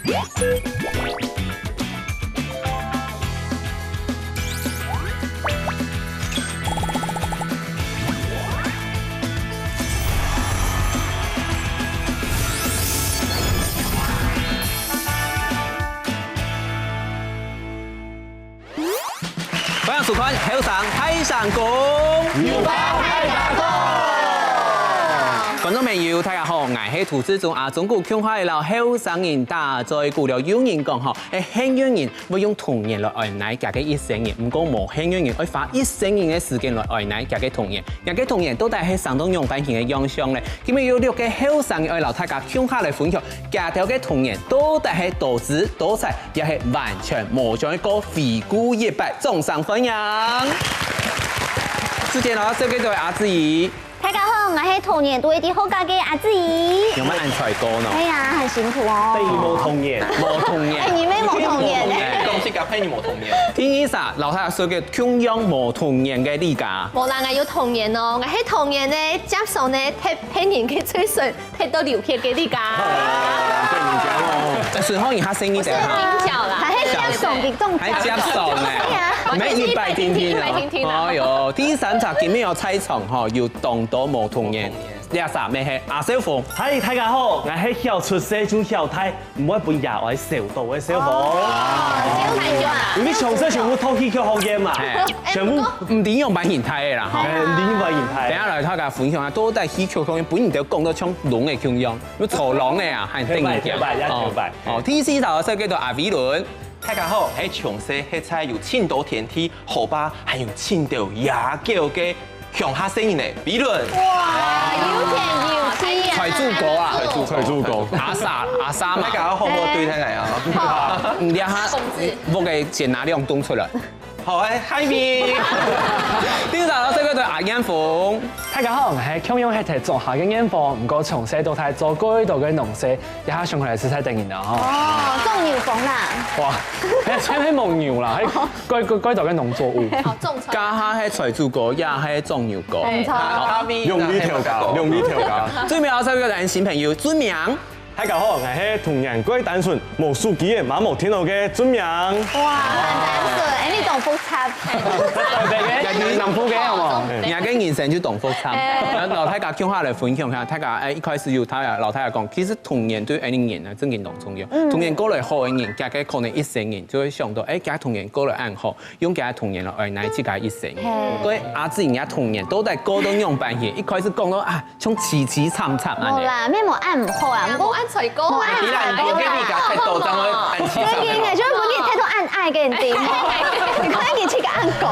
欢迎收看《后上海上公》，有包海大公。观众朋友，大家好，我係投資中中國強化嘅後生人打在古了有人講吼，很多人會用童年來愛奶家嘅一生年，唔過冇很多人會花一生年嘅時間來愛奶家嘅童年，人嘅童年都係喺相當用品型嘅樣相咧。咁樣有6個後生嘅愛留大家強化嚟分享，家條嘅童年都係多姿多彩，也係完全冇將一個回顧一百眾上分享。之前我收幾對阿子怡。大家好，我係童年都一啲好家嘅阿子怡。有冇按才歌呢？哎呀，很辛苦哦。佩儀冇童年，冇童年。哎，你咩冇童年咧？恭喜甲佩儀冇童年。天意啥？老太說嘅中央冇童年嘅理解。冇人係有童年哦，我喺童年咧接受咧睇佩年嘅吹水，睇到流血嘅理解。對你講哦，順康而家聲音就係。音效啦，係接受嘅動作。係接受嘅，唔係一百聽聽啊。哎呦，第3集見面有猜場嗬，要當到冇童年。你阿啥咩係阿小鳳？係大家好，我係曉出世就曉睇，唔會半夜我係小道嘅小鳳。因為從細全部偷戲劇學嘢嘛，全部唔點用版形態嘅啦嗬。點為形態？等下來睇下分享下，都係戲劇學本然就講到唱龍嘅腔樣，咁曹龍嘅啊係定義嘅。哦，第4集我識叫做阿偉倫。大家好，喺從細喺菜有青島天梯、河巴，還有青島野狗嘅鄉下聲音嘅偉倫。哇，有田有地啊！財主哥啊，財主哥，阿沙嘛。大家好，我對睇嚟啊。唔啲下，我嘅剪拿量東出來。好誒，海面。第4集我識叫做阿燕鳳。大家好，我係強用係睇種下嘅眼科，唔過從細到大做嗰度嘅農事，一下上去嚟試睇定然啦嗬。哦，種牛房啦。哇，係冇牛啦，喺嗰度嘅農作物。家下係財主哥，也係種牛哥。唔錯。用呢條架，用呢條架。最尾我識叫做新朋友尊名。大家好，我係童年歸單純無數幾嘅馬無天后嘅尊名。哇，單純，誒你懂複雜。南府嘅好冇？人家嘅人生就懂複雜。老太家講下嚟分享下，大家誒一開始要老太家講，其實童年對一年啊真係當重要。童年過嚟好嘅人，家嘅可能一生年就會想到，誒家童年過嚟暗好，用家童年嚟愛奶自家一生。所以阿子人家童年都係過到樣扮嘢，一開始講到啊，像凄凄慘慘啊。冇啦，咩冇按唔好啊？冇按隨歌，冇按依然我跟你講太多，等我按起上。最近嘅，就是本年太多按愛嘅人點，你可以去個按講。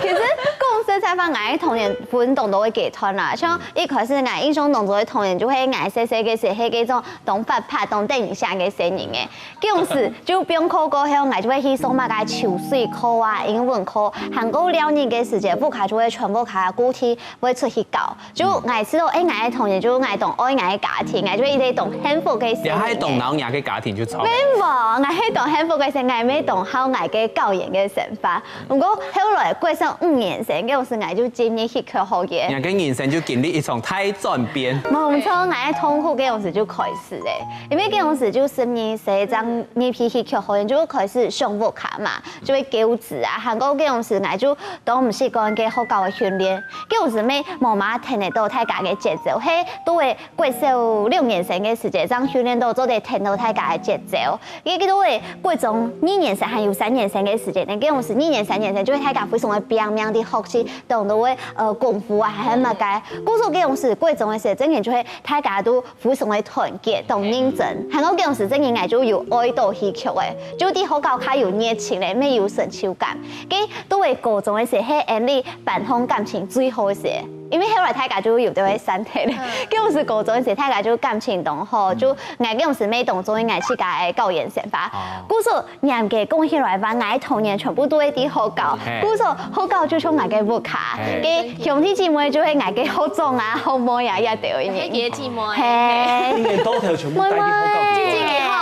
其實公司採訪我童年運動都會給團啦，像一開始我英雄動作嘅童年就會我細細嘅時係嗰種動發拍、動電影下嘅聲音嘅，嗰陣時就不用考過後，我就會去上乜嘅潮水課啊、英文課，韓國2年嘅時間，副卡就會全部卡固體會出去教，就我知道誒我嘅童年就我懂愛我嘅家庭，我就會一直懂幸福嘅。也係動腦人嘅家庭就錯。咩無？我係懂幸福嘅事，我未懂好我嘅教研嘅想法。不過後來過上5年生，嗰時我就進入戲劇學嘅。人嘅人生就經歷一場大轉變。冇錯，我嘅痛苦嗰時就開始咧，因為嗰時就12歲張入去戲劇學院就開始上舞卡嘛，就會教字啊。韓國嗰時我就都唔是講嘅好教嘅訓練，嗰時咩冇馬聽得到大家嘅節奏，係都會過上6年生嘅時間，張訓練到做得聽到大家嘅節奏。亦都會過種2年生還有3年生嘅時間，嗰種是2年3年生就會大家非常嘅拼命地學習，懂得會功夫啊，係乜嘅。故說嗰種是過種嘅時，真係就會大家都非常嘅團結同認真。韓國嗰種是真係就有愛到戲劇嘅，就啲好教卡有熱情咧，咩有成就感。佢都會過種嘅時係人哋辦通感情最好嘅時。因為後來大家就有啲會散體咧，嗰種是高中時大家就感情同好，就嗌嗰種是咩動作，嗌自家嘅教研想法。故說人嘅講起來話，嗌童年全部都係啲好教，故說好教就從嗌嘅舞卡，嘅兄弟姊妹就係嗌嘅好壯啊、好模呀一條嘅嘢。嘅姊妹，係。今年多條全部帶啲好教。自己好，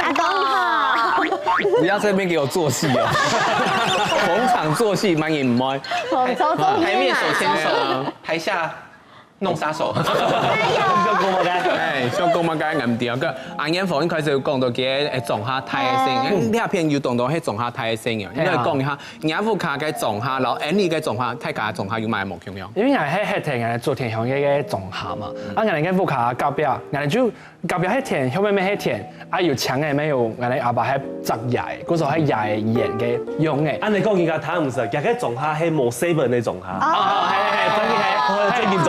阿公好。不要在這邊給我做戲哦，逢場做戲蠻隱瞞。紅手中台面手牽手，台下弄杀手。哎，像公嘛该咁啲，個阿燕房開始講到嘅種下太嘅聲，呢片要動到係種下太嘅聲嘅，因為講一下眼副卡嘅種下，然後 Annie 嘅種下，太假種下要買冇用樣。因為係喺田嘅做田鄉嘅種下嘛，啊人哋嘅副卡隔壁，人哋就隔壁喺田，後面咩喺田，啊要搶嘅咩有人哋阿爸喺摘葉，嗰時候喺葉鹽嘅用嘅。啊你講而家睇唔實，而家種下係冇7嘅種下。係，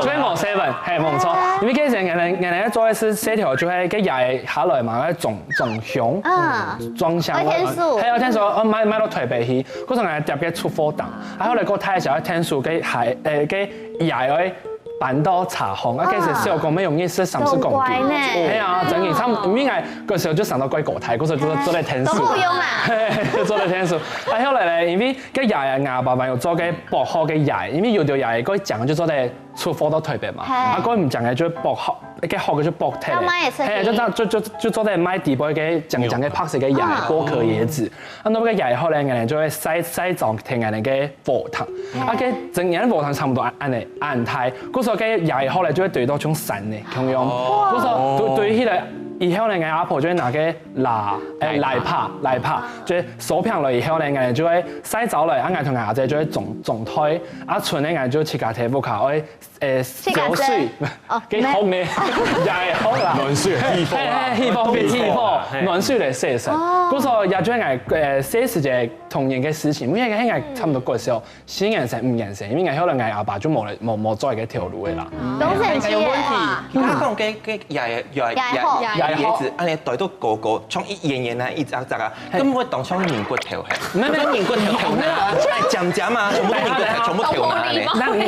真係係冇7，係冇錯。因為嗰陣人哋做嘅是4條，就係嘅葉下來嘛，嗰種香，裝香。係有聽說，我買到台北去，嗰陣人哋特別出貨檔，啊後來個睇嘅時候，聽說嘅係嘅葉搬到茶行，啊，其實小公咩容易是30公斤，係啊，整件衫唔應該嗰時候就上到貴國泰，嗰時候做嚟聽數，都好用啊，做嚟聽數。啊後來咧，因為個牙爸爸又做嘅薄殼嘅牙，因為有條牙嗰講就做嚟出貨到台北嘛，啊嗰唔講嘅就薄殼。嘅殼嘅就薄體，係就做啲買地波嘅正嘅拍攝嘅葉果殼椰子，啊那個葉後咧，人哋就會洗撞聽人哋嘅火糖，啊嘅整人火糖差唔多按太，嗰時候嘅葉後來就會對到種散嘅咁樣，嗰時候對起來。以後咧，我阿婆就會拿個奶帕，就手片落以後咧，我就會洗走嚟，我同阿姐就會種胎，啊純咧我就切下睇不卡，我攪水，幾好嘅，又係好啦，暖水氣泡，暖水嚟寫實，嗰時候也將我寫時嘅童年嘅事情，因為我差唔多嗰時候4年生5年生，因為後來我阿爸就冇再嘅條路嘅啦。咁神奇啊！佢講嘅椰子，安尼袋到個，從圓啊，一扎啊，根本當像人骨頭係，唔係人骨頭啊，尖啊，全部人骨頭，全部條啊咧。那你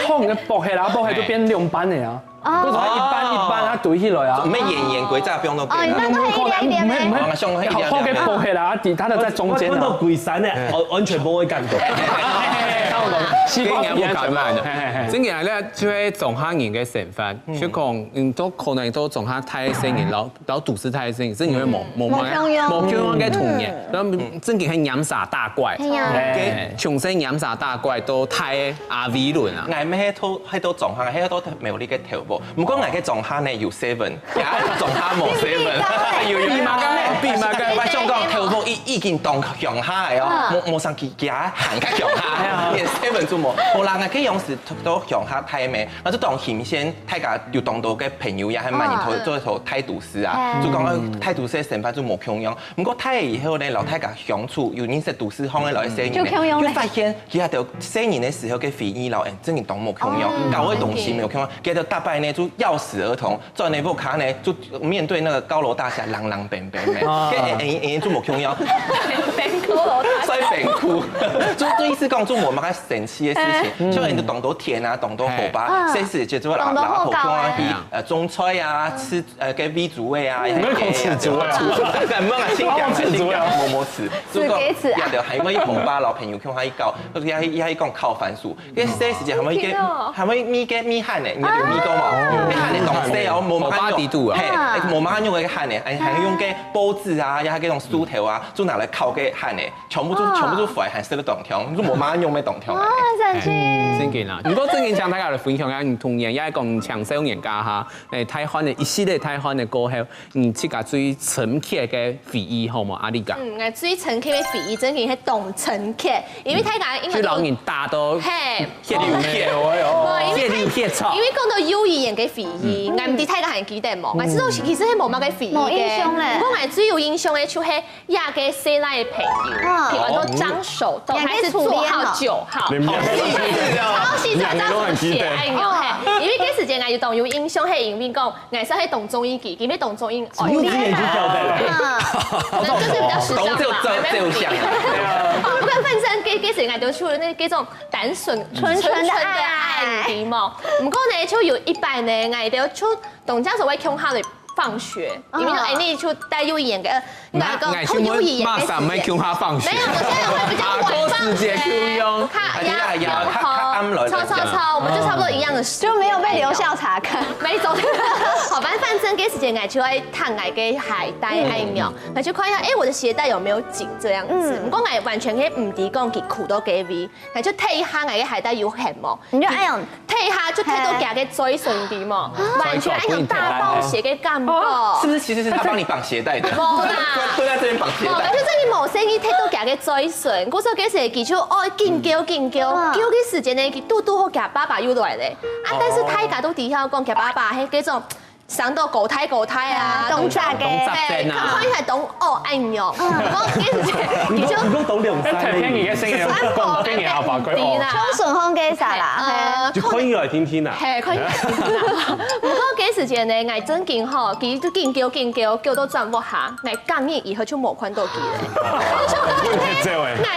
紅嘅薄氣啦，薄氣都變兩班嘅啊，嗰種一班啊對起來啊，咩圓鬼炸不用都給。那都係一點點咧。好嘅薄氣啦，它就在中間啊。到鬼山咧，完全不會感覺。經驗不夠慢嘅，真嘅咧，就係種下人嘅成分，就講都可能都種下太聲音，然後都市太聲音，真係冇用嘅童年，咁真嘅係飲茶打怪，嘅重新飲茶打怪都太阿 V 輪啊！嗌咩喺度種下，喺度冇呢個條步，唔過嗌嘅種下呢要7，也種下冇7，要變嘛嘅，我想講條步已經當向下嘅哦，冇上去行開向下，連7都冇。冇啦，我嘅用時都向下睇咩，我就當前先睇下有當到嘅朋友也係萬年頭做一套態度師啊，就講態度師嘅成分就冇強樣，不過睇以後咧，留睇下相處，有認識都市行嘅來4年，就發現其實就4年嘅時候嘅回憶留，真係當冇強樣，搞嘅東西沒有強樣，其實大半呢就要死兒童，在那部卡呢就面對那個高樓大廈，冷冷冰冰嘅，跟就冇強樣，所以病哭，就意思講做冇乜嘅神奇嘅事情，所以人就當到田啊，當到河吧，甚至就做老婆公啊去種菜啊，吃嘅米煮味啊，唔好吃煮啊，唔好新疆冇吃，就講也就係咪河吧老朋友向佢教，也係講靠番薯，嘅些時就係咪米หั่咧，你條米糕嘛，米หั่咧當時哦冇乜用，係冇乜用嘅หั่咧，係用嘅煲子啊，也係嗰種薯條啊，就拿來烤嘅หั่咧，全部都腐係食得當條，就冇乜用咩當條。神奇！真嘅啦，如果真嘅像大家嚟分享下，你童年也係講長少年家下，台灣嘅一系列台灣嘅歌後，你自家最深刻嘅回憶好冇？阿麗講。我最深刻嘅回憶真係係動陳劇，因為大家因為老人打到係血流血，血流血臭。因為講到幼兒園嘅回憶，我唔知大家係記得冇？我知道其實係冇乜嘅回憶嘅。冇印象咧。不過我最有印象嘅就係廿個細粒嘅朋友，譬如都張手，都還是8號9號。超細張張手寫愛我因為嗰時間我要當有印象係因為講，我係喺動中醫記，因為動中醫幼稚園就教的咧，就是比較時尚嘛，就像，不過反正嗰時我就出那嗰種單純純的愛嘛，唔過呢就有一班呢，我哋出動家所謂鄉下嚟放学，因为你就带幼儿园嘅，那个好幼儿园马上没叫他放学，没有，我现在会比较晚放学。超，我们就差不多一样的时间，就没有被留校查看，没走。好，反正给时间我就会探我嘅鞋帶係唔樣，我就看一下，我的鞋帶有沒有緊這樣子。唔過我完全嘅唔知講佢褲到幾位，我就睇下我嘅鞋帶有痕冇，你就哎呀，睇下就睇到夾嘅最順啲嘛，完全哎呀大包鞋嘅感覺。是不是其實是他幫你綁鞋帶的？冇啦，都在這邊綁鞋帶。就真係冇聲音睇到夾嘅最順，嗰時候幾時記住哦緊叫嘅時間呢，佢都好夾爸爸要來咧。啊，但是大家都底下講夾爸爸係嗰種。上到狗胎啊，懂雜嘅，佢可以係懂哦愛用，我幾時如果懂兩三年嘅聲音，講經驗下吧，佢哦。充順空嘅啥啦？就可以來聽聽啦。係可以。唔過幾時間呢？我真見嗬，佢都叫到轉屈下，我今年以後就冇看到佢咧。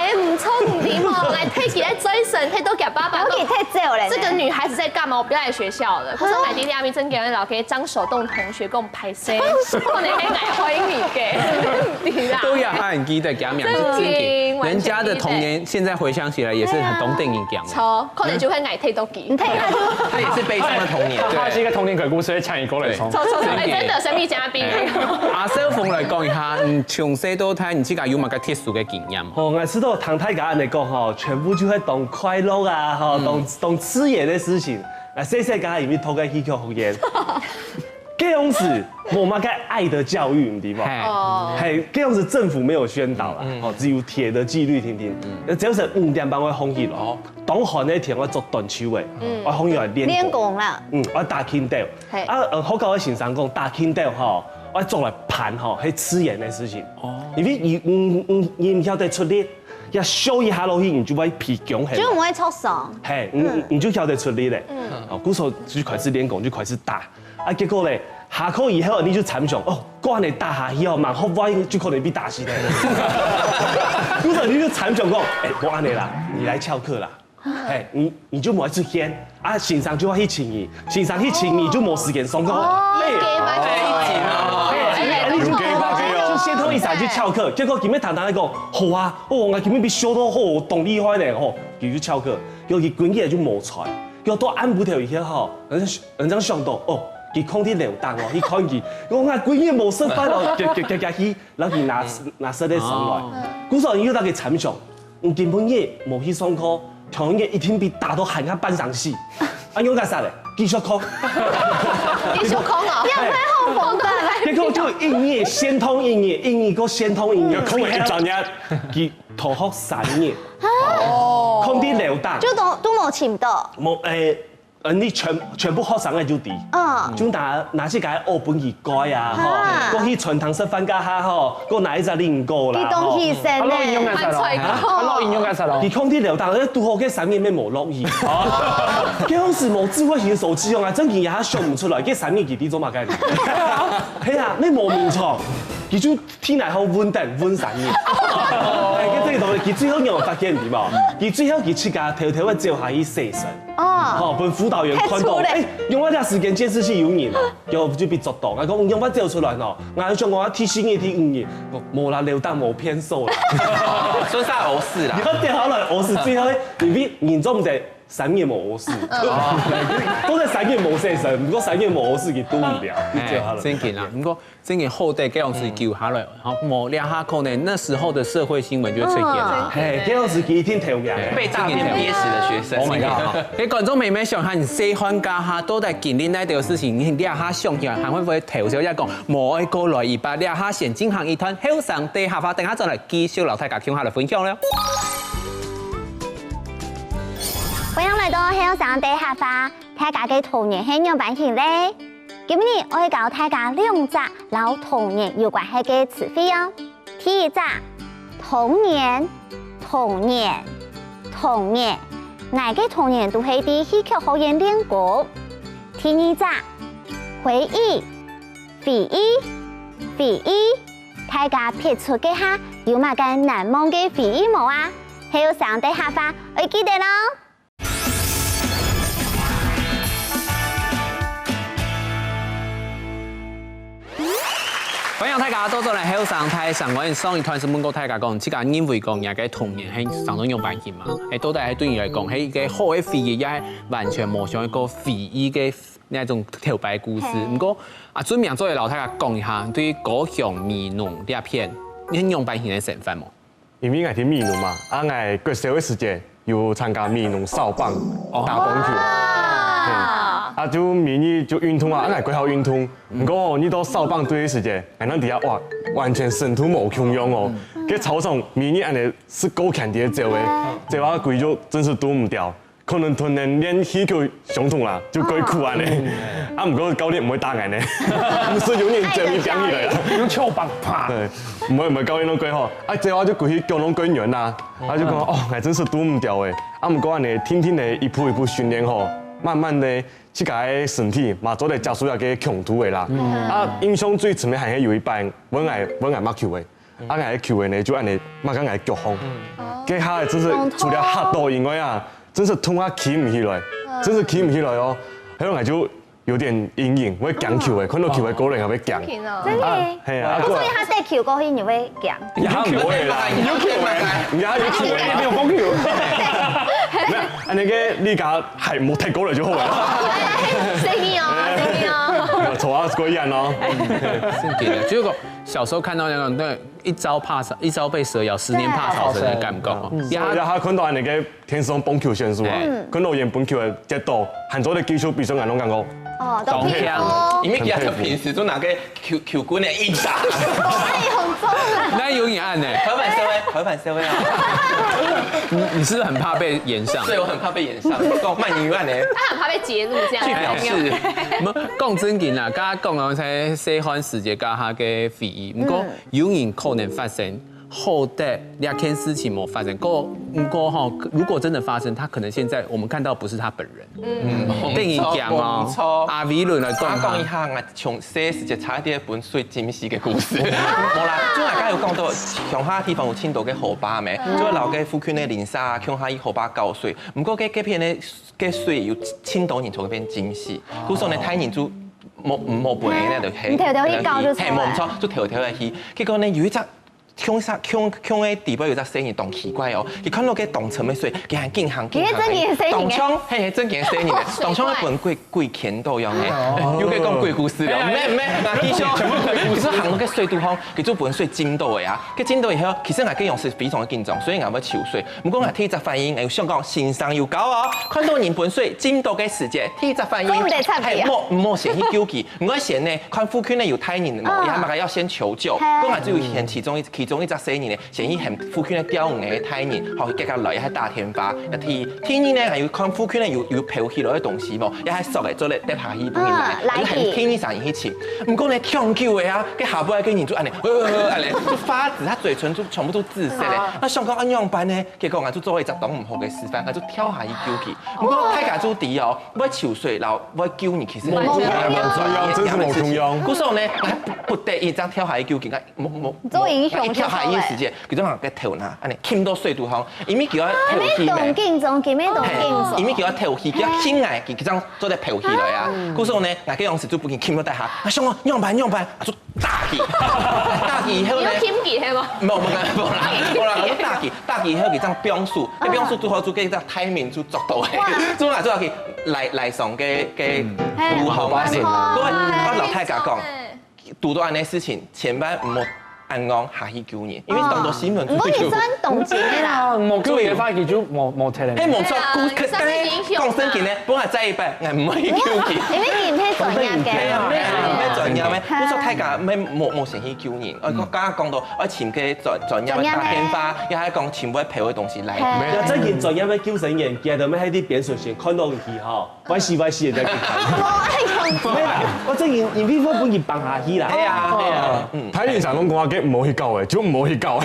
我唔聰唔掂喎，我睇佢喺追神，睇到夾爸爸。我可以睇照咧。這個女孩子在幹嘛？我不要來學校的。可是我啲阿咪真叫老給張手動同學跟我們拍攝，我哋喺捱開面嘅。都要他很記得講名字，人家的童年現在回想起來也是很懂電影講。錯，可能就會捱睇到記。你睇下就，他也是悲傷的童年。他是一個童年鬼故事，唱一個嚟唱。錯，真的神秘嘉賓。阿小鳳來講一下，從細到大，你自己有冇個特殊嘅經驗？哦，我知道唐太家人嚟講，吼，全部就係懂快樂啊，吼，懂吃嘢嘅事情。啊，細細家入面偷嘅戲劇學院。這樣子冇乜嘅愛的教育，唔知冇？係這樣子政府沒有宣導啦，哦，只有鐵的紀律，聽。只要是5點半我放學咯，當寒那天我做斷手嘅，我放學係練功啦，我打筋斗，好教我先生講打筋斗吼，我做來盤吼，係吃鹽嘅事情，因為你唔曉得出力，一燒一下落去，你就會皮僵起，就唔會挫傷，係，你就曉得出力咧，哦，嗰時候就開始練功，就開始打。啊，結果咧，下課以後你就參詳哦，關你打下以後，蠻好歪，就可能被打死咧。嗰時候你就參詳講，我按你啦，你來翹課啦，你就冇去掀，啊，先生就要去請你，先生去請你就冇時間上課。就先頭一齊去翹課，結果今日談談嚟講，好啊，我今日被燒到好，懂厲害咧，佢就翹課，尤其滾起就冇才，叫到按不條以後吼，人家想到哦。佢空啲流彈喎，佢看佢，我話鬼嘢冇識翻咯，夾去，然後佢拿手啲上來，嗰時候要得佢參詳，我根本嘢冇去上課，同嘢一天被打到喊下班上死，啊用幹啥咧？繼續講，繼續講啊！又係好放得嚟。結果就英語先通英語，英語個先通英語，空係專業，佢逃學3年，空啲流彈，就都冇請到，冇你全部學生嘅就啲，就拿些解學本而改啊，嗬，過去傳堂食飯家下嗬，過哪一隻你唔過啦，啲東西先落應用嘅時候，落應用嘅時候，你空啲流彈，你讀好嘅3年咩冇落意，嗰陣時冇智慧型手機用啊，真係也想唔出來，嗰3年佢啲做乜嘅？係啊，你冇名錯，佢就天嚟好穩定穩3年，佢最後佢最後讓我發現點啊？佢最後佢出架偷偷嘅照下去寫信。哦，被輔導員看到，用我啲時間監視器有人哦，又就被捉到，我講用我照出來咯，我想我提醒你聽5年，冇啦，流彈冇偏數啦，所以係惡事啦。如果跌下來惡事，最後未必嚴重地3年冇惡事，都係3年冇寫信，不過3年冇惡事佢都唔了，真嘅啦，不過真嘅好地，嗰樣時叫下來，冇兩下可能那時候的社會新聞就會出現啦。係，嗰樣時佢一天跳嘅，被詐騙憋死的學生。Oh my god！你觀眾妹妹想下，你細漢家下都在經歷那條事情，你兩下想起來，還會唔會頭先一講冇愛過來而把兩下先進行一段後生地下化，等下再來繼續留大家聽下來分享了。歡迎來到後生地下化，大家嘅童年係樣版型咧。今日我會教大家2隻老童年有關係嘅詞彙哦。第一隻，童年，童年，童年，我嘅童年都係啲戲劇學院練過。第二隻，回憶，回憶，回憶，大家撇出嘅下有乜嘅難忘嘅回憶冇啊？後生地下化，我記得咯。歡迎大家多多嚟後生台上，我上一段是問過大家講，即個因為講也個童年係上咗用版權嘛，誒到底係對於嚟講係一個好嘅回憶，也係完全冇像一個回憶嘅那種頭白故事。不過啊，準備做嚟老大家講一下，對於高雄美濃呢一片，你用版權嘅成分冇？因為我係美濃嘛，啊我國小嘅時節有參加美濃少棒打棒球。啊，就明日就運動啊，俺係幾好運動。不過你到少棒隊嘅時節，俺那底下哇，完全身土冇強用哦。喺操場明日俺哋是夠強啲走嘅，這話鬼就真是躲唔掉。可能團練練氣球相同啦，就鬼酷安尼。啊，不過教練唔會打俺呢，唔是永遠正面講起來啦，用球棒啪。對，唔會教練都鬼好。啊，這話就過去叫攏鬼遠啦，啊就講哦，俺真是躲唔掉誒。啊，不過俺哋天天嚟一步一步訓練吼，慢慢的。即個身體嘛，做嚟接觸一個強度的啦。啊，印象最深嘅係有一班，我愛抹球的，啊愛球的呢就按你抹緊愛腳風，佢下真是除了嚇到以外啊，真是痛啊起唔起來，真是起唔起來哦。喺度就有點陰影，我講球的，看到球的個人係會講。真嘅。係啊。所以他帶球過去，你會講。有球的啦，有球的，而家有球的，你有講球。咩？安尼嘅你家係冇踢過嚟就好啦。聲音哦，錯啊，鬼人哦。是嘅，就個小時候看到那個一朝被蛇咬，10年怕草繩的感覺。然後看到安尼個天生棒球選手啊，看到演棒球嘅節奏，很多嘅技術比賽人攏感覺。哦，都偏因為佢平時都拿個球棍嚟硬打。哎，很重啊。那有點暗呢。合反社會啊。你是不是很怕被炎上？對，我很怕被炎上。講慢語案呢？他很怕被揭露，這樣。據表示，講真嘅啦，剛剛講到喺細漢時節家下嘅回憶，不過有人可能發生。後代兩件事情冇發生過，如果真的發生，他可能現在我們看到不是他本人。電影講哦，阿偉倫來講一下，我從細時節差啲一本最驚喜嘅故事。冇啦，即係大家有講到鄉下地方有青島嘅河壩咩？即係老嘅富區嘅林沙，鄉下以河壩搞水，唔過嘅片咧嘅水有青島人做嗰邊驚喜，故所呢睇人就冇本嘅咧就係，係冇錯，就條條嚟去，結果呢有一隻。鄉嘅地方有隻聲音當奇怪哦，佢看到嘅當層嘅水，佢係勁行。當槍係真嘅聲音嘅，當槍一本鬼片都有嘅，有嘅講鬼故事了。咩？嗱，其實行到嘅水度方，佢做本水浸到嘅啊，佢浸到以後，其實我嘅用是非常嘅緊張，所以我要潮水。唔過我體質反應，我想講線上又高哦，看到人本水浸到嘅時節，體質反應係冇先去救佢，唔該先呢，看附近呢有太人，然後要先求救，咁我只有現其中一隻死人咧，先去向附近嘅釣魚嘅太人，學佢夾來喺大天花一天呢係要看附近咧有漂起來嘅東西冇，一係熟嘅做嚟跌下去幫佢來，係天呢上去切。唔過你搶救嘅啊，佢下半嘅人就安尼，就發紫，他嘴唇就全部都紫色咧。那香港安樣辦呢？結果我就做一隻當唔好嘅示範，我就跳下去救佢。唔過太家做啲哦，要潮水，然後要救你，其實冇用，真是冇重用。嗰時候呢，我不得已將跳下去救佢，冇做英雄。跳下去時節，佢都話嘅頭嗱，安尼傾到水度方，因為叫我跳起咩？因為叫我跳起，叫輕矮，佢將做啲跳起來啊。嗰時候呢，我嘅用時就不見傾到底下，我想講樣辦，就打起以後呢？有傾起係嗎？冇啦，我打起以後佢將標數，啲標數最後就嘅隻體面就捉到嘅，做下去嚟上嘅護航啊先。我老太家講，遇到安尼事情，千萬唔好。按講下去救人，因為當到新聞唔過你真動情嘅啦，冇救嘢翻，佢就冇聽咧。誒冇錯，講真嘅咧，本來在一半，我唔可以救佢。因為你唔係專業嘅，咩專業咩？我說太假咩冇先去救人。我剛剛講到我前嘅專業打電話，又係講全部係陪嘅東西嚟。即係現專業嘅救生員，見到咩喺啲邊水線看到佢吼，歪死嘅在佢睇。咩啦？我即係連邊方本件放下去啦。係啊，睇現場講講嘅。唔好去救嘅，就唔好去救。係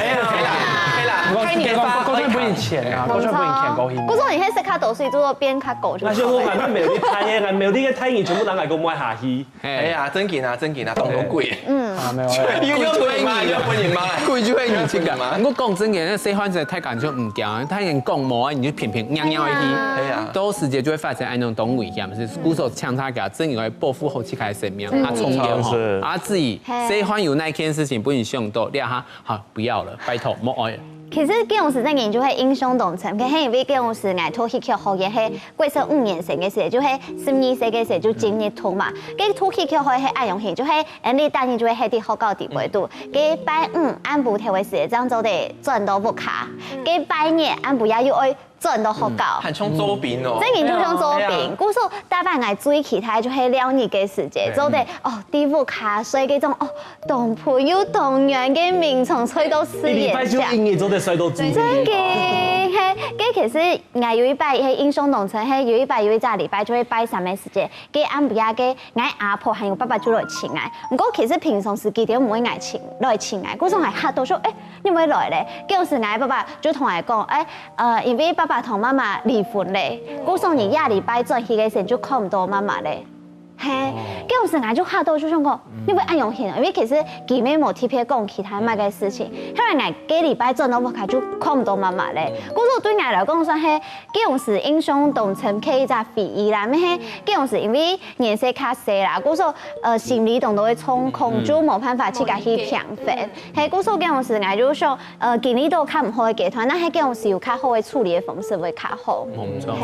啦，太年花嗰陣本錢啊，嗰陣本錢高興。嗰種你喺食卡倒水做邊卡狗就。那時候我係咩啲太嘢，係咩啲嘅太嘢全部等係咁歪下去。係啊，真嘅啊，啊，真嘅啊，當到貴。沒有。要貴嘛，要本人嘛，貴就係年輕噶。我講真嘅，細漢時太感就唔驚，他人講冇，你就偏偏娘娘去。係啊。到時節就會發生那種動危險，是鼓手搶他嘅，真係保護後期開生命，他從嚴吼，啊自己細漢有那件事情不能想到，你下好不要了，拜託莫愛。其實嗰陣時真研究係英雄同城，佢係因為嗰陣時藝thuật戲劇學院係貴生5年生嘅時候，就係12歲嘅時候就進入圖嘛。嗰套戲劇學係愛用戲，就係你當年就會喺啲學校地位度。嗰拜5按部條嘅時候，這樣做哋轉到舞卡。嗰拜2按部也要愛轉到學校。係從周邊哦。真研究從周邊，故說大班藝最其他就係2年嘅時間，做哋啲舞卡，所以嗰種同培有同樣嘅名從吹到4年獎。真嘅，係，跟其實我有一擺係英雄農場，係有一擺有一隻禮拜就會擺3個時間，跟按不下嘅我阿婆還有爸爸就來請我。不過其實平常時幾點唔會來請我，嗰種係嚇到說，你會來咧？嗰時我爸爸就同我講，因為爸爸同媽媽離婚咧，嗰種你下禮拜轉去嘅時候就看唔到媽媽咧。係，嗰陣時我就嚇到就想講，你會按用戲，因為其實佢咩冇特別講其他乜嘅事情，因為我幾禮拜轉到屋企就看唔到媽媽咧。嗰種對我來講算係嗰陣時英雄同城可以就回憶啦，咩係嗰陣時因為年紀較細啦，嗰種心理動都會衝空，就冇辦法去家去平衡。係嗰種嗰陣時我就想，經歷到較唔好嘅階段，但係嗰陣時有較好嘅處理嘅方式會較好。冇錯，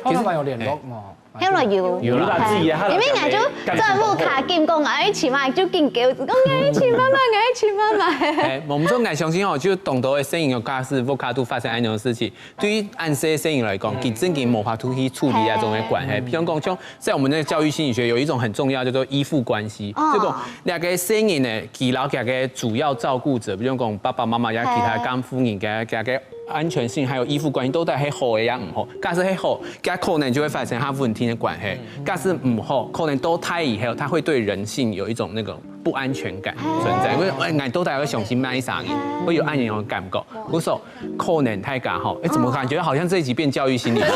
其實有聯絡嘛。後來有，因為我就在舞卡見過我起碼就見叫子，講我起媽媽，我起媽媽。我們說我相信哦，就懂得攝影嘅假使舞卡都發生咁樣嘅事情，對於按些攝影來講，佢真嘅無法度去處理那種嘅關係。比方講，像在我們的教育心理學有一種很重要叫做依附關係，就講兩個攝影呢，佢老家嘅主要照顧者，比方講爸爸媽媽也其他監護人嘅安全性還有依附關係都係喺好嘅，也唔好。假使喺好，咁可能就會發生下問題嘅關係；假使唔好，可能多胎以後，它會對人性有一種那個不安全感存在。因為我都大家相信買啥嘢，會有安全感覺。我說可能太假好，怎麼感覺好像這一集變教育心理學？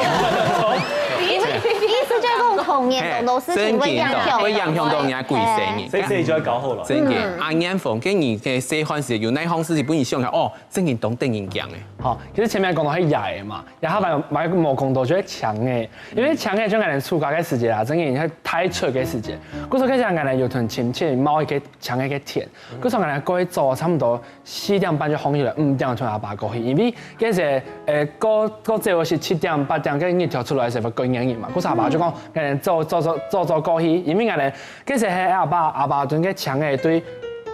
意思就係講童年同老事情會影響到人家貴生嘅，所以就要搞好了。真嘅，安眼房跟你嘅細漢時有那項事情，本你想下哦，真嘅懂定人講嘅。好，其實前面講到係曳嘅嘛，然後買冇講到就係強嘅，因為強嘅將人哋出家嘅時節啦，真嘅係太出嘅時節。嗰時候其實人哋有團親戚貓一個強嘅一個田，嗰時候人哋過去做差唔多4點半就放起來，5點從阿爸過去，因為嗰時嗰這個是7點8點跟日頭出來嘅時候過年嘛，嗰時阿爸就講人哋做過去，因為人哋嗰時係阿爸對個強嘅對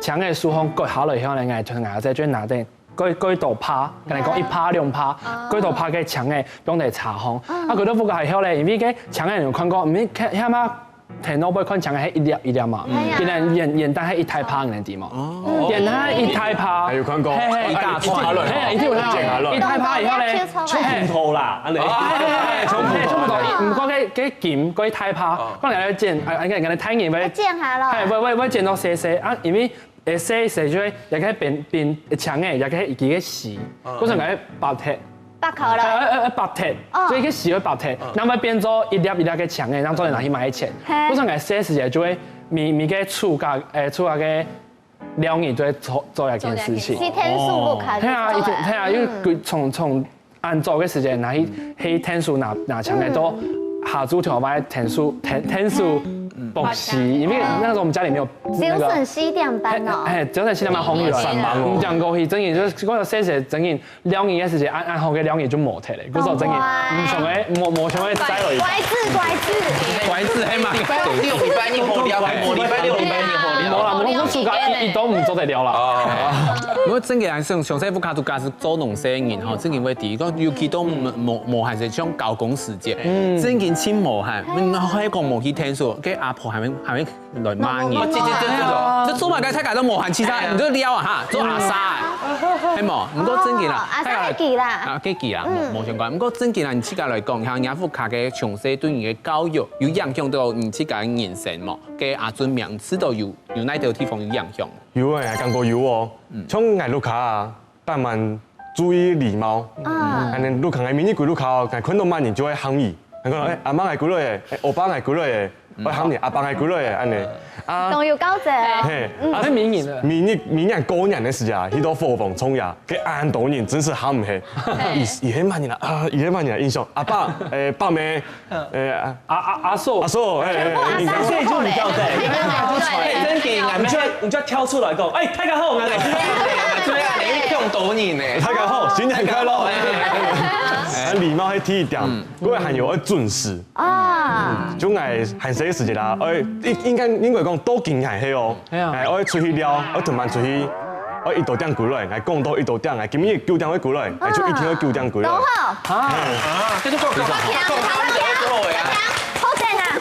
強嘅書風過下來以後，人哋從牙仔轉拿定。嗰度拍，人哋講1拍2拍，嗰度拍嘅牆嘅用嚟查控，啊佢都不過係後咧，因為嘅牆嘅人看過，唔係睇下嘛，睇到背看牆嘅係一粒嘛，見人演但係一太拍人哋嘛，演他一太拍，係要看過，一大拍，係一條路，一太拍以後咧，出唔到啦，安尼，出唔到，唔過嘅劍嗰啲太拍，可能有剪，人哋睇見咪剪下咯，係會剪到細啊，因為。細就係又喺邊牆嘅，又喺自己試，嗰陣係白鐵，白球啦，白鐵，所以佢試咗白鐵，然後變咗一粒嘅牆嘅，然後再拿去買錢，嗰陣係細時就會咪嘅厝家嘅2年就會做一件事情。是天數不卡。睇下，因為佢從按做嘅時間拿去天數拿牆嘅都下租條買天數。補習，因為那時候我們家裡沒有早晨4點半哦。早晨4點半紅雨來，唔講過去，整件就是嗰個細細整件2年嘅時間，按好嘅2年就冇睇咧。嗰時候整件唔從嘅冇從嘅栽落去。拐子係嘛？禮拜6好聊，禮拜6好聊。冇啦，我暑假一都唔做得了啦。如果真嘅人上細副卡都假是做農生人吼，真嘅會第一個尤其都無限是種高工時節，真件錢無限，喺個無去聽數，跟阿婆係咪來罵你？即做埋嘅睇下都無限，其實唔都撩啊嚇，做阿沙，係冇？唔過真嘅啦，阿沙記啦，啊記啦，冇相關。唔過真嘅啦，你自家來講，像亞副卡嘅從細對你嘅教育有影響到你自家嘅人生冇？嘅阿尊名詞都有哪條地方有影響？有誒，感覺有哦。像藝路卡啊，但慢注意禮貌。安尼路卡嘅迷你鬼路卡，但看到慢人就會抗議。人講阿媽係過來嘅，歐巴係過來嘅。我喊你阿爸係幾耐安尼？啊，仲要交謝。嘿，啊，係明年的。明年過年的時間，迄個火鳳衝呀，佢安多年真是喊唔起，伊迄萬年啦，伊迄萬年印象，阿爸爸妹阿嫂，你3歲就唔交代，真嘅，你就要挑出來講，哎，大家好，我嚟。你用多年呢？大家好，新年快樂！禮貌係第一點，嗰個係要準時啊，總係限時嘅時間啦。應該講多見係係哦，我出去了，我同晚出去，我1點過來，係講到1點，係今日9點會過來，係就1天9點過來。好，這就講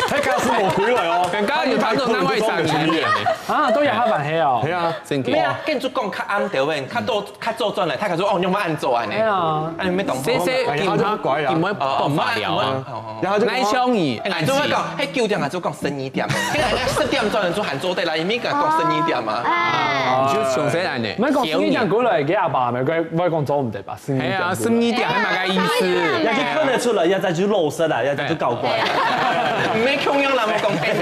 睇教師冇回來哦，更加要睇到單位上嘅啊，都有黑板黑哦。係啊，真嘅。咩啊？跟住講較啱條嘅，較做轉嚟，睇下說哦，用乜按做啊？係啊，你咩動作？這見他怪啊，唔會爆發了啊。奶香魚，我做講，迄9點我做講深一點，迄10點轉嚟做韓做得啦，伊咪講深一點嘛。就詳細嚟呢。唔係講深一點過來，佢阿爸咪佢我講做唔得吧？係啊，深一點係乜個意思？要去看得出來，要再去露身啊，要再去搞怪。唔係強樣啦，冇講嘅。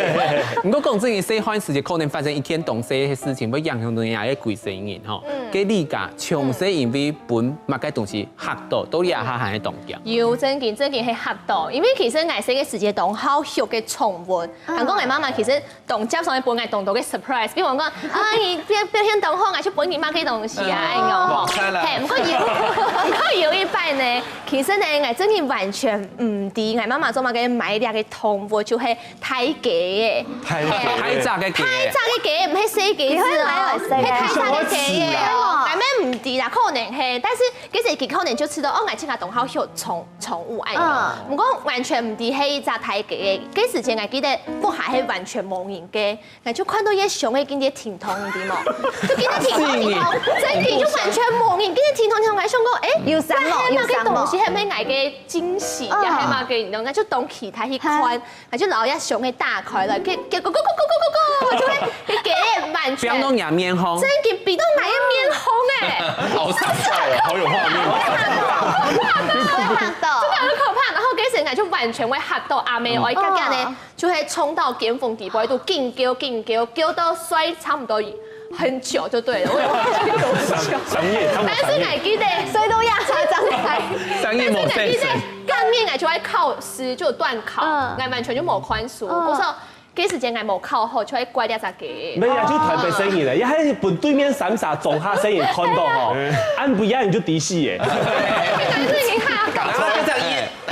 唔過講真嘅，細漢時就可能發生一件動細嘅事情，會影響到人家嘅貴生人吼。嘅理解，從細因為本乜嘅東西學到你也下係動嘅。有真件係學到，因為其實我細嘅時節動好學嘅寵物，韓國我媽媽其實動接上一本我動到嘅 surprise，比如講你表現動好，我去本你媽嘅東西啊，咁樣。係，唔過有一擺呢，其實呢我真係完全唔知我媽媽做乜嘅買啲嘅寵物就係太假嘅，太雜嘅假，唔係細嘅字哦，係太雜嘅假嘅哦，係咩唔知啦？可能係，但是其實佢可能就知道哦，我親家動好學寵物愛嘅，唔過完全唔知係一隻太假嘅。嗰時陣我記得不係完全冇人嘅，我就看到一熊嘅見啲甜筒唔知冇，就見到甜筒，真嘅就完全冇人，見到甜筒我想講，誒，要什麼？要什麼？東西係咩嗌嘅驚喜，又係嘛嘅，然後我就當其他去看，我就攞一熊嘅打開來，佢就會佢嘅完全。變到人面紅。真嘅變到我嘅面紅誒，好sad啊，好有畫面。會嚇到，真係好可怕。然後嗰時我就完全會嚇到阿妹，我家家呢就係衝到巔峰地步喺度勁叫到摔差唔多很久就對了。但是我記得摔到壓差真係，但是我記得今年我就喺考試就斷考，我完全就冇寬恕。我說幾時間我冇考好，就喺怪啲隻嘅。沒有，就台北生意咧，一喺本對面閃閃總下生意看到吼，按不一樣你就敵視嘅。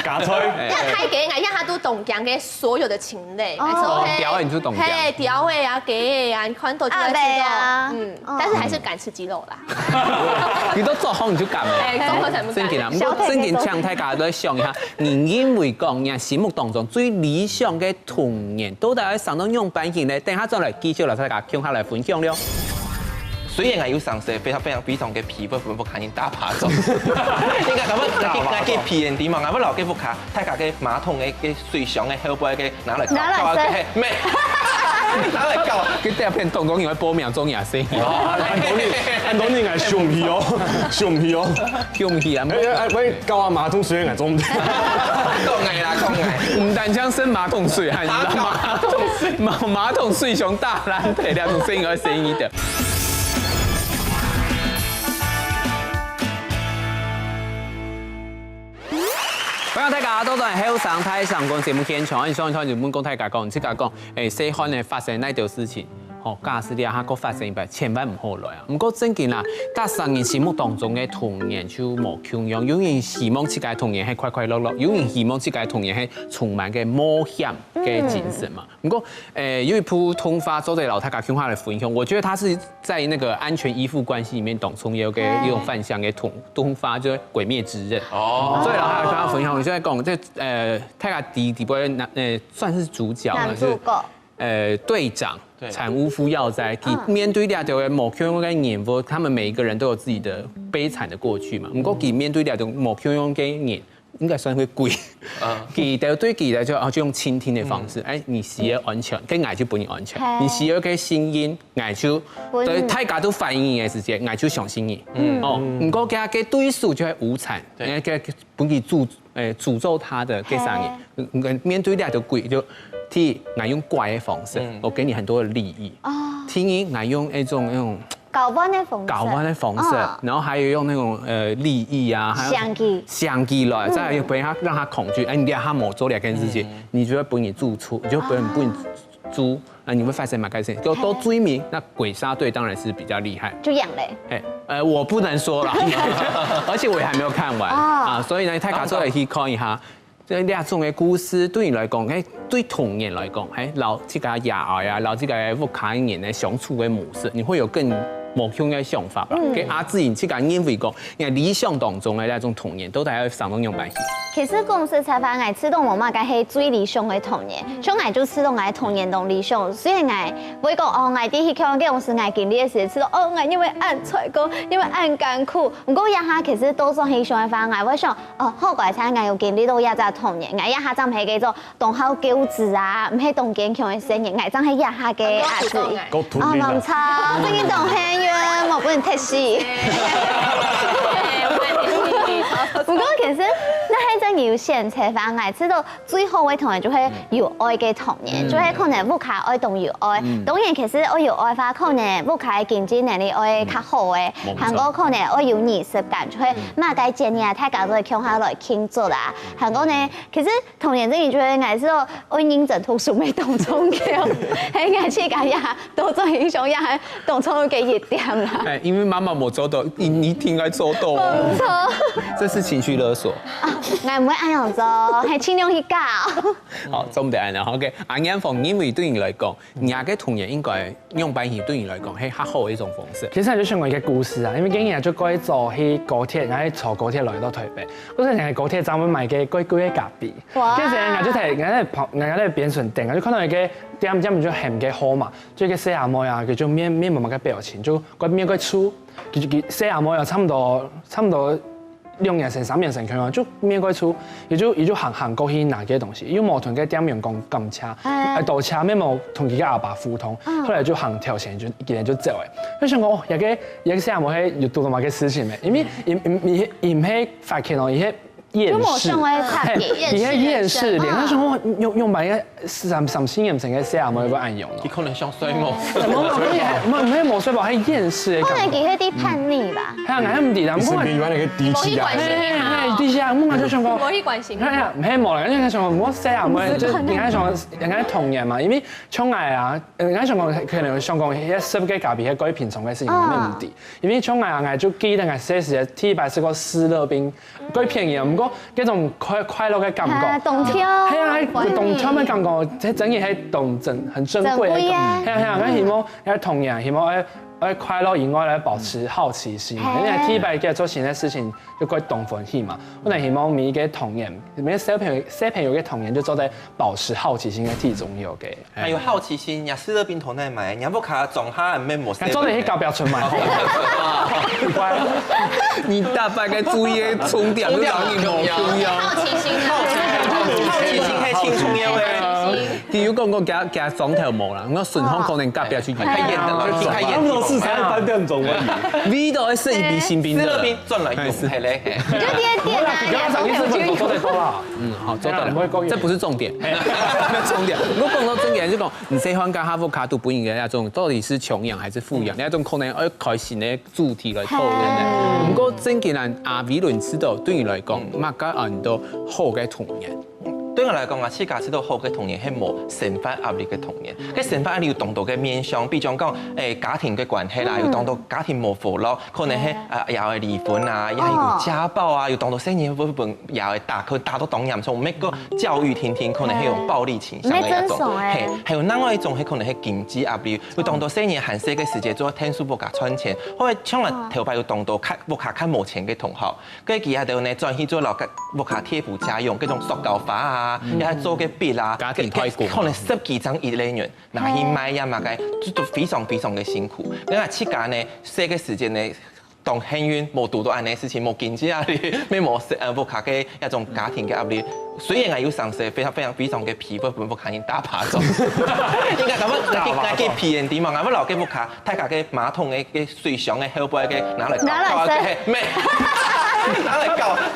假吹，因為太假，我一下都懂講嘅所有的情侶，屌你就懂講，係屌嘅啊，假嘅啊，你看到就會知道，但是還是敢吃雞肉啦。你都做好你就敢嘅，真嘅啦。唔過真嘅唱大家都想一下，你認為講人心目當中最理想嘅童年，到底係上到樣版型咧？等下再嚟繼續嚟大家傾下嚟分享了。雖然我有上色非常嘅皮膚本部卡因大爬咗，應該咁樣我嘅皮人點啊？我留嘅副卡，睇下嘅馬桶嘅水箱嘅後背嘅拿嚟嘅咩？拿嚟搞，佢第一篇動講因為播秒鐘也死。按到你係上唔去哦，上唔去哦，叫唔起啊！喂，教下馬桶水係中。講藝，唔但將生馬桶水，還馬桶水上大爛腿，兩種聲音而聲音的。歡迎大家都係後生台上講節目現場，上台就本講大家講，即係講細漢呢發生那條事情，假使你下個發生一擺，千萬唔好來啊！唔過真嘅啦，家生人心目當中嘅童年就冇窮樣，有人希望自己童年係快快樂樂，有人希望自己童年係充滿嘅冒險嘅精神嘛。不過有一部動畫做在老大家傾下來分享，我覺得他是在那個安全依附關係裡面當中有個一種反向嘅動畫，就是《鬼滅之刃》。哦，所以老大家傾下分享，我就在講，即大家第一部算是主角嘛，是隊長。產屋敷耀哉，面對兩條某 Q 嘅人物，他們每一個人都有自己的悲慘的過去嘛。不過佢面對兩條某 Q 嘅人，應該算會貴。佢哋對佢嚟就用傾聽的方式，誒，你需要安全，跟愛就本你安全；你需要嘅聲音，愛就對大家都反映嘅時間，愛就相信你。哦，不過佢嘅對手就係無產，佢本佢詛咒他的嘅生意，面對兩條鬼就。第一，我用怪的方式，我给你很多的利益。第二，我用一种搞弯的方式，搞弯的方式，然后还有用那种利益啊，相机来，再来不让他恐惧。哎，你让他某做两件事情，你就会不你住出，你就不你租，你会发生嘛？开始就都追名，那鬼杀队当然是比较厉害，就养嘞。我不能说了，而且我也还没有看完啊，所以呢，泰卡说也可以看一下。这两種嘅故事對你來講，對童年來講，留這個野愛啊，留這個屋企人嘅相處嘅模式，你會有更目標嘅想法吧。給阿志然這個認為講，理想當中嘅那種童年都係要上到用辦法。其實公司採訪我吃到冇嘛，該係最理想嘅童年，像我就吃到我童年當理想，雖然我會講我啲去講嘅公司我經歷嘅時，吃到我因為按採工，因為按艱苦，不過一下其實都算係想法，我會想好怪餐我有經歷到一隻童年，我一下真係叫做當好驕子啊，唔係當堅強嘅聲音，我真係一下嘅阿子，冇錯，最近當戲院冇本人踢死。不過其實那係真要先採訪，我知道最好嘅童年就係有愛嘅童年，就係可能屋企愛同有愛。當然其實我有愛話，可能屋企經濟能力愛較好嘅，韓國可能我有儀式感，就係乜嘅節日啊，大家都會共下來慶祝啦。韓國呢，其實童年這件就係我知道我認真讀書未當中嘅，喺我自己呀都做英雄呀，當中嘅一點啦。因為媽媽冇做到，你應該做到。冇錯，這是情緒勒索。我唔會咁樣做，係盡量去教。好，做唔得啦。OK，阿眼鳳，因為對你來講，你嘅童年應該用辦法對你來講係較好嘅一種方式。其實係就想講一個故事啊，因為今日就改做去高鐵，我喺坐高鐵來到台北，嗰陣係高鐵站會買嘅居喺隔壁。哇！跟住我就睇，我喺邊順定，我就看到一個點唔就鹹嘅號嘛，就一個細阿妹啊，佢就面冇乜嘅表情，就個面個粗，佢細阿妹又差唔多。2年成3年成佢話，就面個出，也就行過去拿嘅東西，因為冇同佢點員工咁車，倒車咩冇同佢嘅阿爸互通，後來就行條線就一個人就走誒。我想講有個細阿妹係有做到乜嘅事情咩？因為唔係發現哦，而係厭世，而係厭世，連嗰種用埋嘅甚新驗成嘅細阿妹個暗用咯。佢可能想衰我，唔係冇衰吧，係厭世嘅。可能佢係啲叛逆吧。係啊，我唔知啦。身邊原來嘅低氣壓，低氣壓，我就想講，冇去關心。係啊，唔係冇啦，因為想講我細阿妹，就人家想人家童年嘛，因為寵愛啊，人家想講佢哋想講一十嘅隔壁係改平常嘅事情，咩唔啲，因為寵愛啊，我就記得我細時第1次個思樂冰改便宜啊，唔過嗰種快樂嘅感覺，動跳，係啊，動跳嘅感覺，即係整嘢係動真，很珍貴嘅，係啊，我希望喺童年，希望喺快樂以外來保持好奇心，因為第1嘅做前嘅事情就該動奮氣嘛，我哋希望每個童年，每小朋友嘅童年就做在保持好奇心嘅最重要嘅。還有好奇心，也思樂冰頭奶買，你不卡總下沒冇。做你去搞標準買。你大概該注意嘅重點，就讓你冇不一樣。好奇心，好奇心係青春嘅。如果講加裝條毛啦，我順康可能隔壁去演，太演啦，太演。咁我4、3分鐘而已。味道係適宜新兵的。思樂冰轉來用係咧。就點啊，做得多啦。好，做得了。這不是重點，重點。如果講到重點，就講你細漢加哈佛卡度本人嘅那種，到底是窮養還是富養？那種可能要開新嘅主題來討論嘅。不過真嘅人阿偉倫知道，對你來講，乜家人都好嘅童年。對我來講啊，自家知道好嘅童年係冇成發壓力嘅童年。嘅成發壓力要當到嘅面向，比如講家庭嘅關係啦，要當到家庭冇福咯，可能係又係離婚啊，又係家暴啊，要當到生意會本又係打到當嚴重，每個教育天天可能係用暴力傾向嘅一種，係還有另外一種係可能係經濟壓力，要當到生意限制嘅時節做聽書不加賺錢，或者將來頭髮要當到屋企較冇錢嘅同學，跟住其他度呢轉去做樓嘅屋企貼補家用，嗰種塑膠花啊。又係做嘅筆啊，家庭開工，可能10幾張1類元，拿去賣呀嘛嘅，都非常非常嘅辛苦。你話自家呢，細嘅時間呢，當幸運冇讀到安尼事情，冇經濟壓力，咩冇屋企嘅一種家庭嘅壓力。雖然我要上社非常嘅皮，不本屋企已經打趴咗。應該咁樣，我嘅皮人點啊？我留嘅屋企，睇下嘅馬桶嘅水箱嘅後背嘅拿嚟咩？然後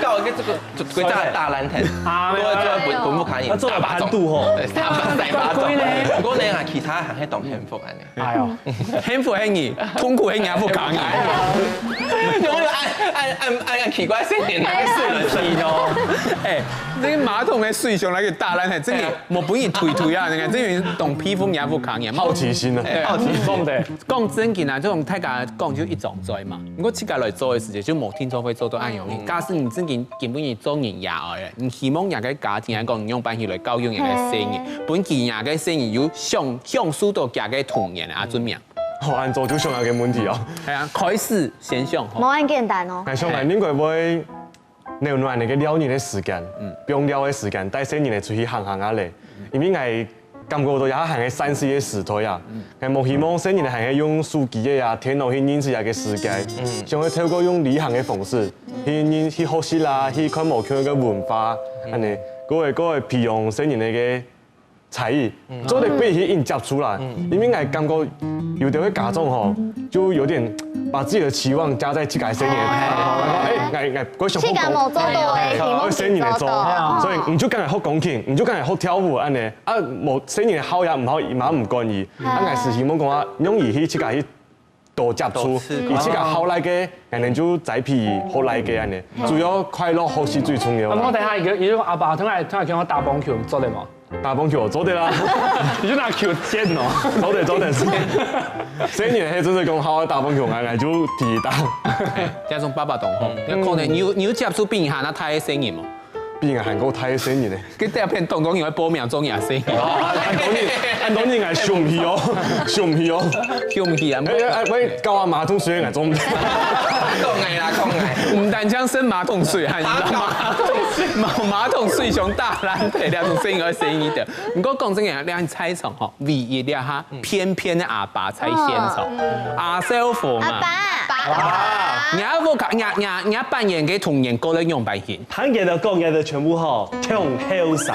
搞個這個大蘭亭，做本木卡型，做盤度吼，大把種。如果你係其他行喺當幸福啊你，係哦，幸福係你，痛苦係你不扛你。有冇按奇怪聲點來睡了氣咯？誒，呢個馬桶嘅水上來個大蘭亭，真係冇本意推啊！你看，真係當披風也不扛嘅。好奇心啊，好奇心的。講真件啊，這種大家講就一種罪嘛。如果自己來做嘅事情，就冇聽說會做到按樣嘅。假使你真件根本你做人也愛，你希望人嘅家庭嚟講，你用辦法來教育人嘅生意，本件人嘅生意有享受到家嘅童年啊，準命。好，按做就上下嘅問題哦。係啊，開始先上。冇咁簡單哦。係上來應該會留耐你嘅撩人嘅時間，不用撩嘅時間，帶細人嚟出去行下嚟，因為係感覺到也行嘅3、4嘅時代啊，係冇希望細人係行用手機嘅啊、電腦去認識下嘅世界，想去透過用旅行嘅方式去學習啦，去看無同嘅文化，安尼，嗰個培養細人嘅才藝，做得比去應接觸啦，因為係感覺有啲嘅家長吼，就有點把自己的期望加在這個細人，我想這個冇做到嘅，題目細人嚟做，所以唔就梗係學鋼琴，唔就梗係學跳舞安尼，啊冇細人好也唔好，嘛唔關意，啊係是希望講啊，容易去這個去多接觸，而這個好來嘅，人哋就栽培好來嘅安尼，主要快樂學習最重要。我睇下，如果阿爸聽日叫我打棒球，做得冇？打棒球做得啦，你就拿球毽哦，做得，細年係真係講好打棒球，我就第一打。這種爸爸同學，可能你有接觸變下那太聲音冇？變係韓國太細年咧。佢第一片動作要播秒鐘也聲音。按當年係上唔去哦，上唔去哦，跳唔起啊！喂，教下馬桶水係做唔到。講藝啦，講藝。唔單將生馬桶水，係馬桶水上大蘭亭兩種聲音而聲音的。唔過講真嘅，你睇猜場嗬，唯一啲哈偏偏的阿爸才獻場，阿少婦嘛。人家扮演嘅童年歌咧用扮演。睇嘅就講嘅就全部嗬，跳後生，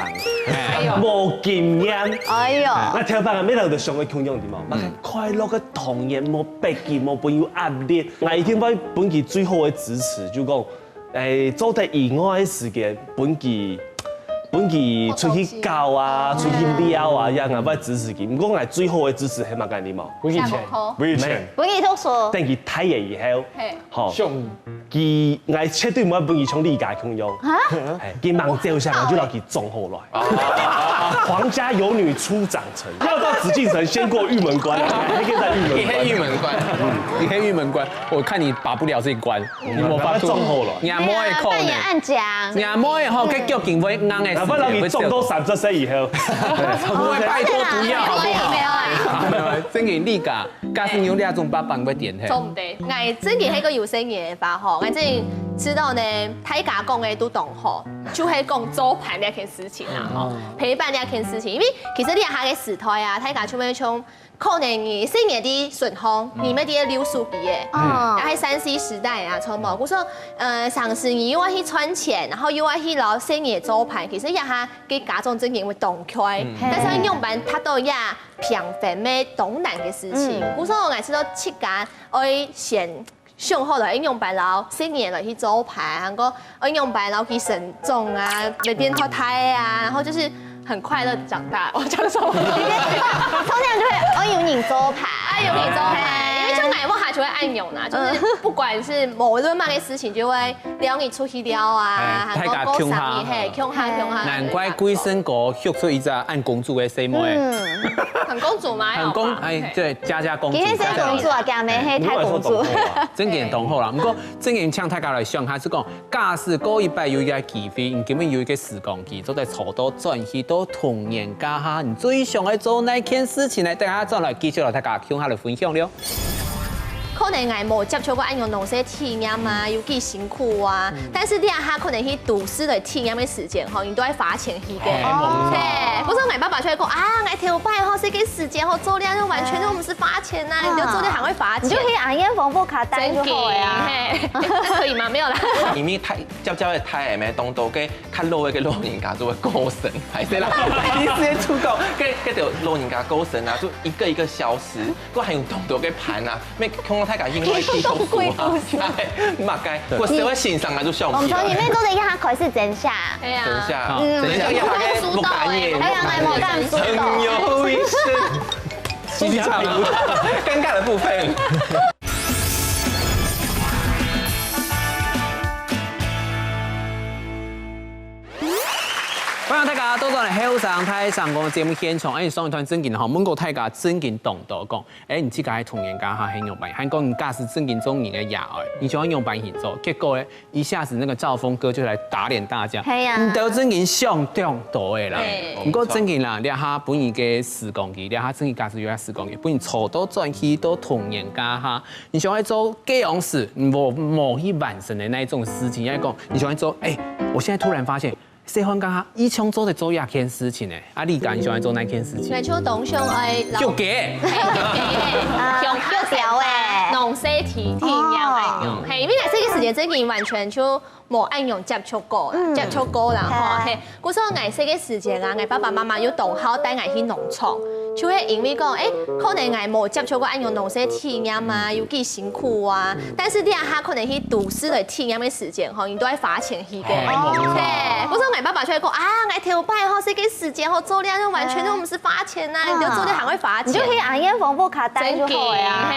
冇經驗。哎呦！那跳班嘅咩頭就上去強用點啊？快樂嘅童年冇逼佢，冇本要壓力。我已經俾本期最好嘅支持，就講做得意外嘅事嘅本期出去教啊，出去撩啊，一樣俾支持佢。唔過我最好嘅支持係乜嘢點啊？本期錢，本期讀書。等佢睇嘢以後，好，佢我絕對唔會本期從理解強用。佢忙照相就攞佢種好來。皇家有女初長成，要到紫禁城先過玉門關，還可以在玉門關。你可以玉門關，我看你拔不了這一關，你冇辦法種好來。廿摩嘅可能，按獎，廿摩嘅吼，佢腳勁會硬嘅。不然你種到30歲以後，拜託不要好不好？真嘅你噶，假使有兩種爸爸會點？做唔得，我真嘅係個有生嘅法嗬，我真知道呢，大家講嘅都懂嗬，就係講做伴呢件事情啦嗬，陪伴呢件事情，因為其實你下嘅時代啊，大家就會從可能你生嘅啲順風，你咪啲流蘇比嘅，喺3C 時代啊，從冇，我說嘗試你又要去賺錢，然後又要去攞生嘅做伴，其實一下嘅家長真嘅會動開，但是用伴他都也平凡咩懂難嘅事情，我說我係知道七家愛先。上好來應用白老，4年來去做牌，韓國應用白老去慎重啊，來變脫胎啊，然後就是很快樂長大。我講什麼？通常就會我有你做牌，有你做牌，因為就買不下就會按鈕啦，就是不管是某一樣嘅事情，就會撩你出去撩啊，韓國歌上面嘿，強下。難怪貴生哥學出一隻按公主嘅細妹。很公主嗎？很公，對，家公主。其實係公主啊，嫁咩係太公主。真嘅同好啦，不過真嘅像大家來想下，是講假使過一擺有一個機會，你根本有一個時光機，做在坐到轉去到童年家下，你最想去做那件事情呢？大家再來繼續來大家向下來分享了。可能係冇接觸過按用農些體驗啊，有幾辛苦啊。但是啲下可能去讀書嚟體驗嘅時間，嗬，你都係花錢去嘅。對，不是我爸爸出嚟講啊，我跳拜嗬，是給時間，嗬，做呢就完全都唔是花錢啊，你就做啲行會花錢。你就可以按一防護卡單就好呀。可以吗？没有啦。因为太的太咩当到嘅較老嘅老人家做嘅歌神，係對啦，意思係出到嘅條老人家歌神啊，就一個一個消失，我還用當到嘅盤啊，咩看我太家應該幾多數啊，係嘛該，我社會欣賞啊就笑唔起。我從裡面都得一下開始真下，係啊，等下，一下嘅木感應，還有冇感蘇到？朋友一生，繼續唱，尷尬的部分。歡迎大家到嚟後生台上個節目現場，上一段正經吼，問過大家正經懂到講，唔知家係童年家下很用白，韓國人家是正經中年嘅野愛，你喜歡用白去做，結果咧一下子那個趙峰哥就來打臉大家，唔到正經上中到嘅啦，唔過正經啦，你下本意嘅時光機，你下正經家是有下時光機，本意錯到轉去到童年家下，你喜歡做這樣事，某一完成的那一種事情，因為講你喜歡做，我現在突然發現。細漢家下，以前做一件事情誒，啊，你講你喜歡做哪件事情？嚟做董上愛叫嘅，用腳條誒，弄些體驗愛用，係因為這個時間真係完全就冇愛用接觸過，接觸過啦，吼，係，嗰時候我這個時間啊，我爸爸媽媽要同好帶我去農場。就係因為講，可能我冇接觸過按用農些體驗啊，有幾辛苦啊。但是啲人他可能去都市嚟體驗嘅時間，吼，你都要花錢去嘅。對，嗰時候我爸爸出嚟講啊，我跳拜吼，這個時間吼做咧，就完全都唔是花錢啊，你就做咧還會花錢。你就可以按煙防護卡帶就好呀。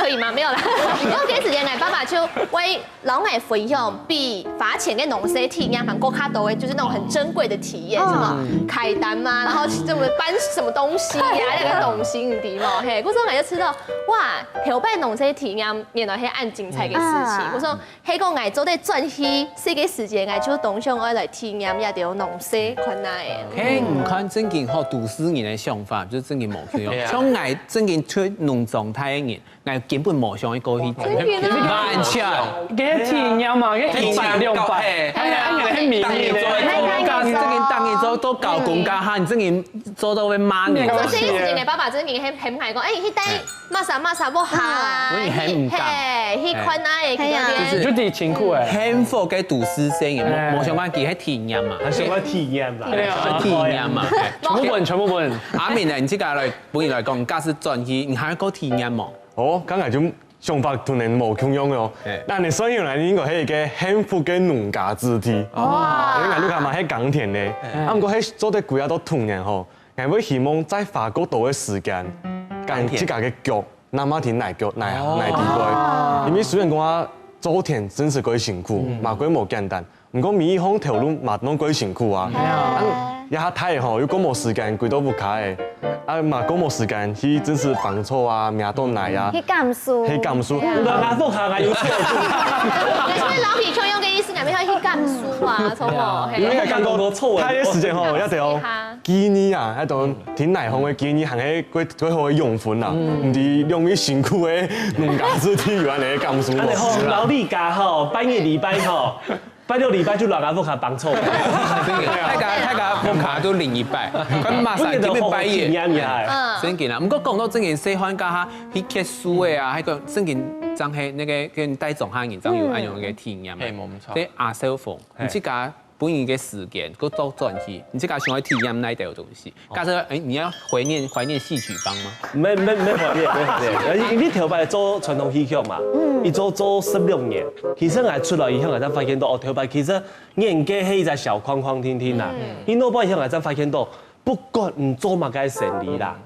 可以嗎？沒有啦。嗰個時間我爸爸就為老外分享比花錢嘅農些體驗還更加多嘅，就是那種很珍貴的體驗，什麼開單嘛，然後怎麼搬什麼東西。是啊，那個東西唔啲嘛，嘿，嗰時候我就知道，哇，後擺農些體驗原來係按精彩嘅事情。嗰時候喺個我做啲轉去這個時間，我就當上我來體驗一條農些困難嘅。嘿，唔看正經好都市人嘅想法，就是正經冇去用。像我正經出農狀態嘅人，我根本冇想去過去。完全，嘅體驗嘛，嘅100-200，係啊，係免嘅。正經當然做都搞公家下，你正經做到會慢嘅。這個時間嘅爸爸真係很愛講，去帶馬啥不好啊，去困難嘅，就啲辛苦誒。幸福嘅都市生嘅，冇想講佢係體驗嘛，係想講體驗啦，體驗嘛。全部問。阿明啊，你自家來本來講家是轉去，你係個體驗冇？哦，剛才就想法同人冇共樣哦。但你所以來應該係一個幸福嘅農家子弟。哇！因為你看嘛，喺耕田咧，啊唔過喺做啲規劃都童年吼。我會希望在花嗰度嘅時間，跟自家嘅腳，那麼挺耐腳耐地過。因為雖然講啊，做田真是幾辛苦，嘛幾冇簡單。唔過每一項條路嘛都幾辛苦啊。一下太吼，如果冇時間，幾多不開嘅。嘛講冇時間去真是幫錯啊，命都耐啊。去甘肅。我阿福下有錯。所以老皮窮用嘅意思，係咪要去甘肅啊？從我因為感覺到錯太嘅時間吼，一定要建議啊，喺度挺耐行嘅建議，行喺幾好嘅用款啊，唔係用於辛苦嘅農家子弟原來甘肅。你好，勞力家吼，半夜禮拜吼。拜六禮拜就攞阿福卡幫錯，太家福卡都另一拜，佢馬上點樣擺嘢？正經啦，唔過講到正經細漢家下去讀書嘅啊，喺個正經真係那個跟帶狀下人真有按用嘅體驗。係冇錯。啲阿小鳳，唔知家本年嘅時間，佢都轉去，唔知家想去體驗那條東西。加上你要懷念戲曲幫嗎？沒懷念，你條擺做傳統戲劇嘛？一做16年，其實我出來以後，我才發現到哦，條擺其實年紀係在小框框聽聽啦。因為我以後我才發現到，不管唔做乜嘅生意啦，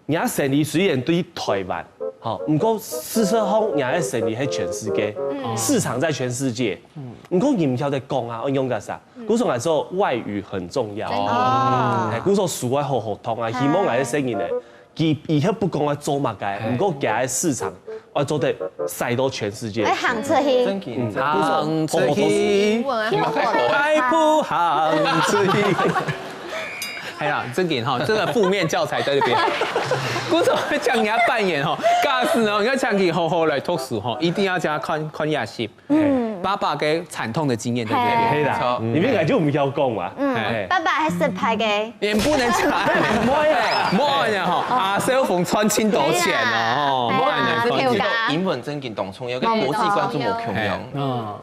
人家生意雖然對台灣。好，唔過事實上，人家生意喺全世界，市場在全世界。唔過你唔曉得講啊，我用個啥？嗰時候來說外語很重要。嗰時候書要好好通啊，希望我啲生意咧，佢以後不講我做乜嘅，唔過夾喺市場，我做得曬到全世界。行出去，行出去，海鋪行出去。係啦，正經哈，這個負面教材在這邊。嗰種講人家扮演哈，假使呢，你要講起好好來讀書哈，一定要加看亞視。爸爸嘅慘痛的經驗在這邊。係啦，你邊個就唔曉講嘛？爸爸係實拍嘅，也不能講，唔好呀哈，阿小鳳穿千多錢哦，唔好呀，英文真見當中有個國際關注冇強樣，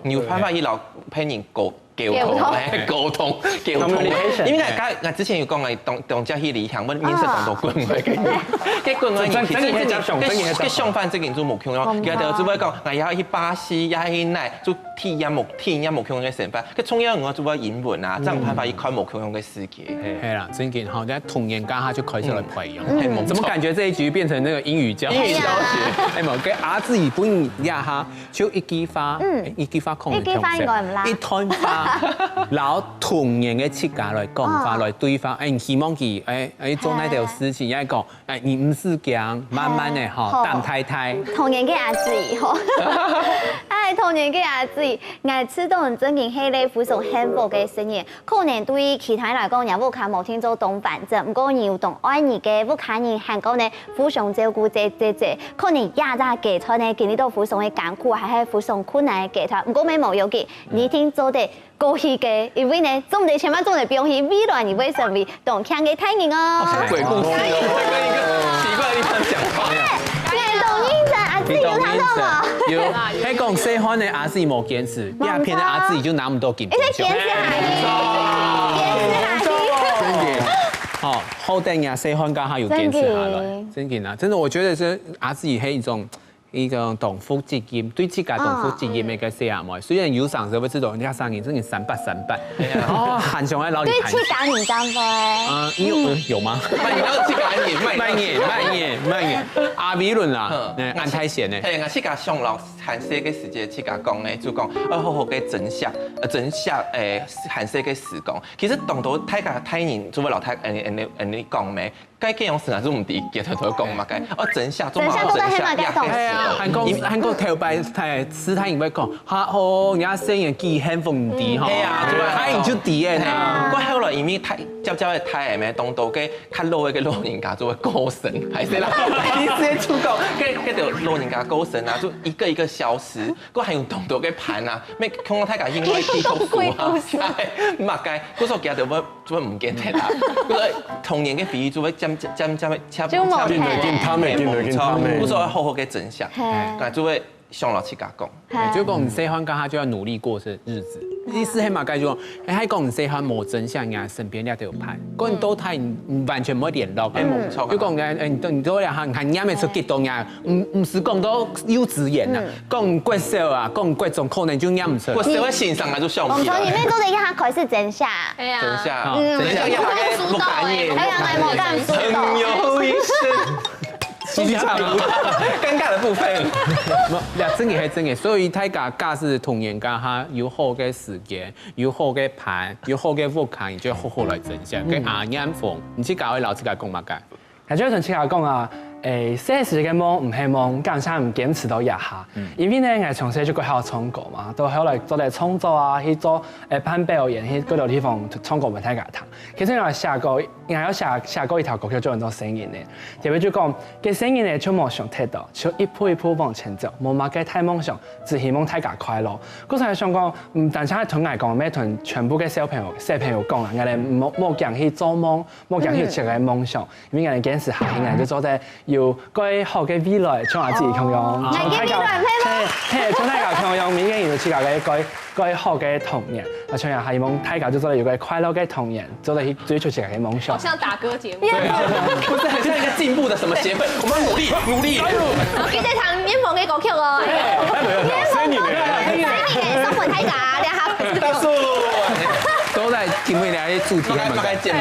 你有辦法一路陪你溝通，因為我之前有講我當家去理行，我面試當到滾嘅，結果我佢相反這件做冇強樣，佢哋只會講我要去巴西，要去哪做體驗冇強樣嘅成分，佢重要我做個英文啊，這樣辦法一開冇強樣嘅世界。係啦，真嘅好，在童年間他就開始來培養，怎麼感覺這一局變成那個英語教學？哎冇，跟阿自己本呀哈，就一句話控制，一段話。然後童年嘅設計來講法來對方，你希望佢做那條事情，也講你唔是講慢慢的吼，淡太太。童年嘅阿姊吼，童年嘅阿姊，我知道人真嘅係咧非常幸福嘅生活。可能對於其他人來講，人冇看冇聽做當反正，唔過要同愛你嘅冇看你韓國呢，互相照顧這，可能亞扎嘅菜呢，見你都非常嘅艱苦，係非常困難嘅菜，唔過咩冇要緊，你聽做的。過去嘅，因為呢，總得前面總得不容易，未來你會成為動聽嘅太人哦。鬼故事哦，會跟一個奇怪的地方講話。愛懂認真，阿姊有睇到嗎？有，喺講細漢嘅阿姊冇堅持，第二篇嘅阿姊就那麼多金。而且堅持好，後等呀細漢家下有堅持下來，真嘅啦，真的，我覺得是阿姊係一種同福職業，對自家同福職業嘅個細阿妹，雖然有上時候知道人家生意真係300。哦，很想喺老李盤。對，去搞你當飛。有嗎？慢嘢。阿比倫啊，安泰賢呢？係我自家上落韓式嘅時節，自家講咧就講好好嘅真相韓式嘅時光。其實當到大家睇人，做乜老太你講咩？該這樣事啊，都唔啲嘅，頭講嘛該。真相都韓國頭擺斯坦人會講，人家聲音幾幸福唔啲嗬，係人就啲嘅呢。不過後來因為接嘅太咩，當到嘅較老嘅老人家就會過身，係先啦。意思就講，嗰條老人家過身啊，就一個一個消失。嗰還有當到嘅盤啊，咩看我睇下應該幾多數啊？唔係該，嗰時候佢就會唔記得啦。嗰個童年嘅回憶就會漸差唔多。見他們，嗰時候好好嘅真相。就會上落去甲講，就講唔細漢家下就要努力過日子。意思係嘛？介就講，喺講唔細漢冇真相呀，身邊咧都有拍，嗰人都睇完全冇聯絡。冇錯。就講你都呀，係啱咪出激動呀，唔是講到幼稚園啊，講國小啊，講各種可能就啱唔出。國小嘅欣賞啊，就上邊。冇錯，你咩都得一下開始真相。係啊。真相一下嘅冇感應。係啊，冇感觸。朋友一生。繼續唱，尷尬的部分。真嘅係真嘅，所以大家假使童年間下有好嘅時間，有好嘅盤，有好嘅舞台，就好好來真相。跟阿眼鳳，唔知教會老師講乜嘅？係就同自家講啊。細時嘅夢唔係夢，更加唔堅持到日下。因為咧，我從細就過學唱歌嘛，到後來做啲創作啊，去做辦表演，去嗰度地方唱歌俾大家聽。其實我寫過，我有寫過一條歌叫做《做聲音》咧，特別就講嘅聲音咧，就夢想睇到，就一步一步往前走，冇乜嘅太夢想，只希望大家快樂。嗰陣想講，唔單止係同我講，咩同全部嘅小朋友講啊，我哋冇講去做夢，冇講去設個夢想，因為我哋堅持下，我哋就做啲。要該學嘅未來，將下自己強用，從大家從大家強用，明年要自己嘅該學嘅童年，我從下希望大家就做到有個快樂嘅童年，做到去追求自己嘅夢想。好像打歌節目，不是很像一個進步的什麼協會，我們努力。我記得唱面夢嘅歌曲哦，面夢送俾大家，你下。都在前面嚟啲主題嘅問題，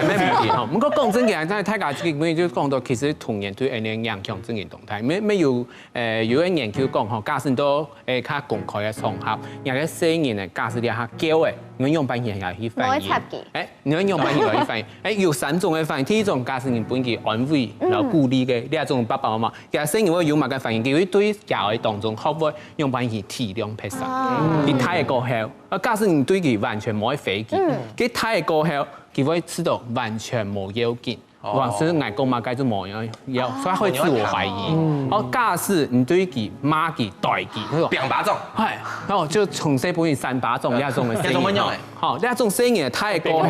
咩問題吼？唔過講真嘅，真係大家基本就講到，其實童年對人嘅影響真係動態。咩有個研究講吼，假使都較公開嘅場合，人嘅聲音咧，假使你下叫嘅，你用扮演係去反應。你用扮演嚟去反應。有3種嘅反應，第一種假使你本佢安慰、然後鼓勵嘅，第二種爸爸媽媽，其實聲音會有乜嘅反應，佢會對教嘅當中學會用扮演體諒拍攝，佢睇嘅過後。假使你對佢完全冇喺飛機，佢睇嘅過後，佢會知道完全冇要緊。往是爱讲嘛，该就冇要，所以会自我怀疑。哦，假使你对佢骂佢、代佢，两把种，係，然後就從細本三把種一種嘅聲音，好，那種聲音太高了，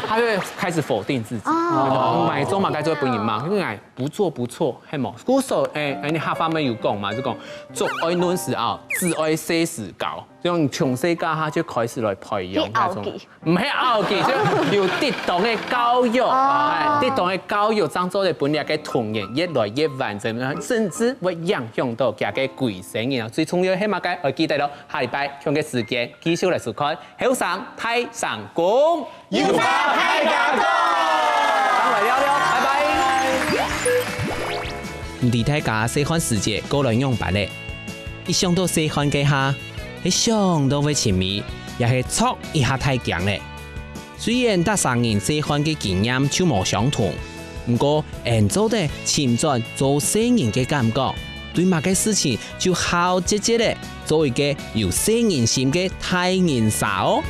他就會開始否定自己。買種嘛，該做本人嘛，因為不錯，係冇。古時候你下方面有講嘛，就講做愛論時候，自愛寫時教。用從細家下就開始來培養那種，唔係傲氣，就有適當嘅教育，適當嘅教育，當做嘅本日嘅童年越來越完整，甚至會影響到佢嘅貴生嘅。最重要係乜嘅？我記得咯，下禮拜同嘅時間繼續嚟收看《後生太上宮》，要發太假宮，等嚟聊聊，拜拜。你睇下細漢時節過來用白咧，一想到細漢嘅下。你想到會親密，也係錯一下太強咧。雖然大三人細漢嘅經驗就冇相同，不過按做的潛在做細人嘅感覺，對某個事情就好直接咧，做一個有細人心嘅大人傻哦。